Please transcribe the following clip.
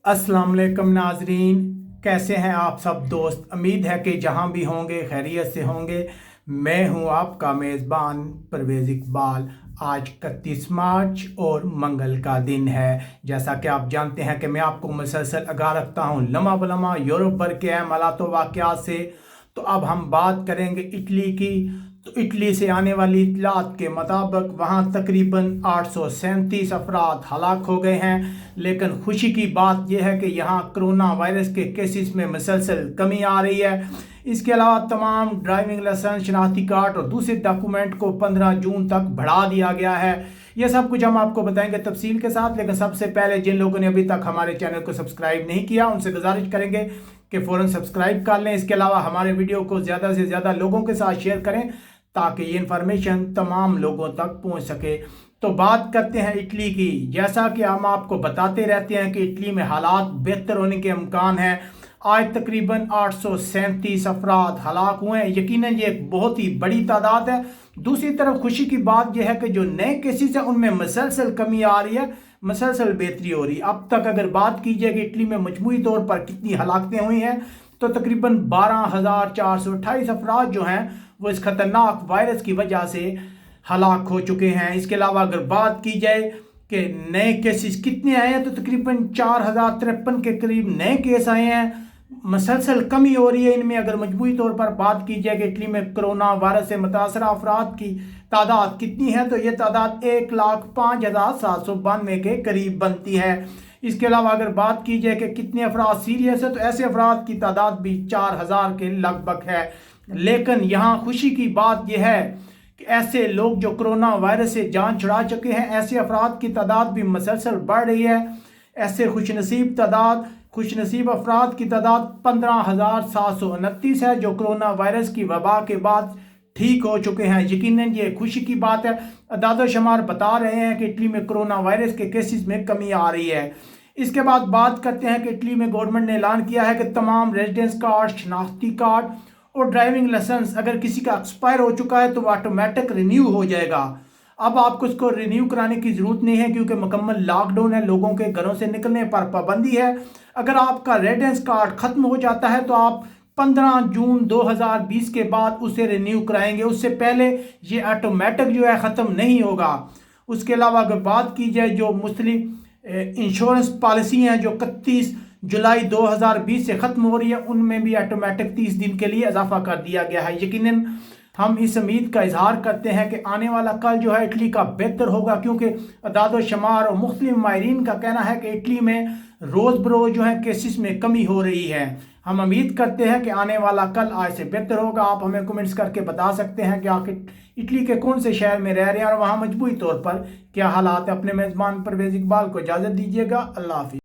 अस्सलाम वालेकुम नाजरीन, कैसे हैं आप सब दोस्त। उम्मीद है कि जहां भी होंगे खैरियत से होंगे। मैं हूं आपका मेज़बान परवेज़ इकबाल। आज 31 मार्च और मंगल का दिन है। जैसा कि आप जानते हैं कि मैं आपको मुसलसल आगाह रखता हूं लम्हा बलम्हा यूरोप भर के अहम हालात व वाक़यात से। तो अब हम बात करेंगे इटली की। तो इटली से आने वाली इतलात के मुताबिक वहाँ तकरीबन 837 अफराद हलाक हो गए हैं। लेकिन खुशी की बात यह है कि यहाँ कोरोना वायरस के केसेस में मुसलसल कमी आ रही है। इसके अलावा तमाम ड्राइविंग लाइसेंस, शनाख्ती कार्ड और दूसरे डॉक्यूमेंट को 15 जून तक बढ़ा दिया गया है। यह सब कुछ हम आपको बताएंगे तफसील के साथ। लेकिन सबसे पहले जिन लोगों ने अभी तक हमारे चैनल को सब्सक्राइब नहीं किया उनसे गुजारिश करेंगे कि फ़ौरन सब्सक्राइब कर लें। इसके अलावा हमारे वीडियो को ज़्यादा से ज़्यादा लोगों के साथ शेयर करें ताकि ये इन्फॉर्मेशन तमाम लोगों तक पहुंच सके। तो बात करते हैं इटली की। जैसा कि हम आपको बताते रहते हैं कि इटली में हालात बेहतर होने के इम्कान हैं। आज तकरीबन 837 अफराद हलाक हुए हैं। यकीनन ये एक बहुत ही बड़ी तादाद है। दूसरी तरफ खुशी की बात यह है कि जो नए केसेस हैं उनमें मुसलसल कमी आ रही है, मुसलसल बेहतरी हो रही है। अब तक अगर बात की जाए कि इटली में मजमूई तौर पर कितनी हलाकतें हुई हैं तो तकरीबन 12,428 अफराद जो हैं वो इस खतरनाक वायरस की वजह से हलाक हो चुके हैं। इसके अलावा अगर बात की जाए कि नए केसेस कितने आए हैं तो तकरीबन 4,053 के करीब नए केस आए हैं। मसलसल कमी हो रही है इनमें। अगर मजबूरी तौर पर बात की जाए कि इटली में कोरोना वायरस से मुतासरा अफराद की तादाद कितनी है तो ये तादाद 1,05,792 के करीब बनती है। इसके अलावा अगर बात की जाए कि कितने अफराद सीरियस है तो ऐसे अफराद की तादाद भी 4,000 के लगभग है। लेकिन यहाँ खुशी की बात यह है कि ऐसे लोग जो कोरोना वायरस से जान छुड़ा चुके हैं, ऐसे अफराद की तादाद भी मसलसल बढ़ रही है। ऐसे खुशनसीब अफराद की तादाद 15,729 है जो कोरोना वायरस की वबा के बाद ठीक हो चुके हैं। यकीनन ये खुशी की बात है। अदाद शुमार बता रहे हैं कि इटली में कोरोना वायरस के केसेस में कमी आ रही है। इसके बाद बात करते हैं कि इटली में गवर्नमेंट ने ऐलान किया है कि तमाम रेजिडेंस कार्ड, शनाख्ती कार्ड और ड्राइविंग लाइसेंस अगर किसी का एक्सपायर हो चुका है तो वो ऑटोमेटिक रिन्यू हो जाएगा। अब आपको इसको रिन्यू कराने की ज़रूरत नहीं है क्योंकि मुकम्मल लॉकडाउन है, लोगों के घरों से निकलने पर पाबंदी है। अगर आपका रेजिडेंस कार्ड ख़त्म हो जाता है तो आप 15 जून 2020 के बाद उसे रिन्यू कराएंगे। उससे पहले ये ऑटोमेटिक जो है ख़त्म नहीं होगा। उसके अलावा अगर बात की जाए जो मुस्लिम इंश्योरेंस पॉलिसी हैं जो 31 जुलाई 2020 से ख़त्म हो रही है उनमें भी ऑटोमेटिक 30 दिन के लिए इजाफा कर दिया गया है। यकीनन हम इस उम्मीद का इजहार करते हैं कि आने वाला कल जो है इटली का बेहतर होगा क्योंकि अदाद शुमार और मुख्तलिफ माहिरीन का कहना है कि इटली में रोज़ बरोज़ जो है केसेस में कमी हो रही है। हम उम्मीद करते हैं कि आने वाला कल आज से बेहतर होगा। आप हमें कमेंट्स करके बता सकते हैं कि आखिर इटली के कौन से शहर में रह रहे हैं और वहाँ मजबूरी तौर पर क्या हालात है। अपने मेज़बान परवेज़ इकबाल को इजाज़त दीजिएगा। अल्लाह हाफ़िज़।